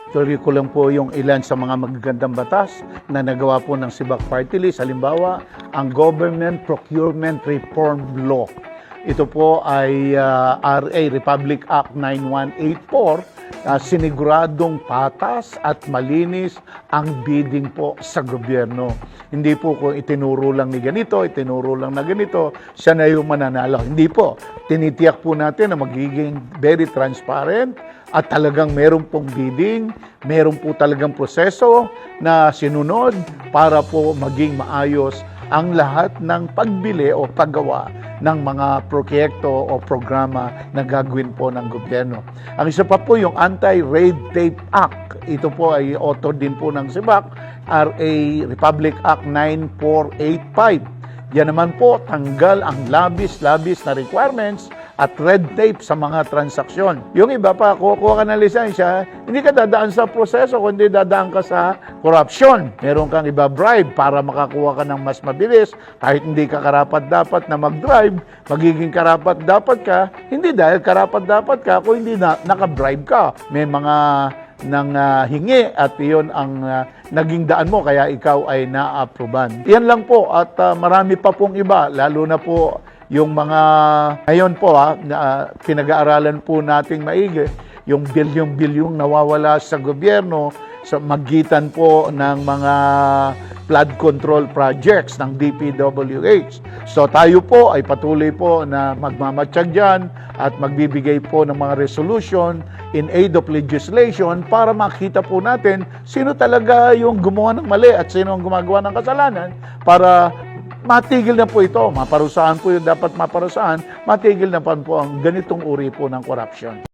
Tuloy ko lang po yung ilan sa mga magagandang batas na nagawa po ng Sibak Party List. Halimbawa, ang Government Procurement Reform Law. Ito po ay RA Republic Act 9184, siniguradong patas at malinis ang bidding po sa gobyerno. Hindi po kung itinuro lang ni ganito, itinuro lang na ganito, siya na yung mananalo. Hindi po. Tinitiyak po natin na magiging very transparent at talagang meron pong bidding, meron po talagang proseso na sinunod para po maging maayos ang lahat ng pagbili o paggawa ng mga proyekto o programa na gagawin po ng gobyerno. Ang isa pa po yung Anti-Red Tape Act. Ito po ay author din po ng Sibak, RA Republic Act 9485. Yan naman po, tanggal ang labis-labis na requirements at red tape sa mga transaksyon. Yung iba pa, kukuha ka ng lisensya, hindi ka dadaan sa proseso, kundi dadaan ka sa corruption. Meron kang iba-bribe para makakuha ka ng mas mabilis. Kahit hindi ka karapat-dapat na mag-drive, magiging karapat-dapat ka, hindi dahil karapat-dapat ka, kung hindi naka-bribe ka. May mga ng hingi at iyon ang naging daan mo kaya ikaw ay na-aproban. Yan lang po at marami pa pong iba, lalo na po yung mga ngayon po pinag-aaralan po nating maigi, yung bilyong-bilyong nawawala sa gobyerno sa magitan po ng mga flood control projects ng DPWH. So tayo po ay patuloy po na magmamatsyag dyan at magbibigay po ng mga resolution in aid of legislation para makita po natin sino talaga yung gumawa ng mali at sino ang gumagawa ng kasalanan para matigil na po ito. Maparusahan po yung dapat maparusahan, matigil na po ang ganitong uri po ng corruption.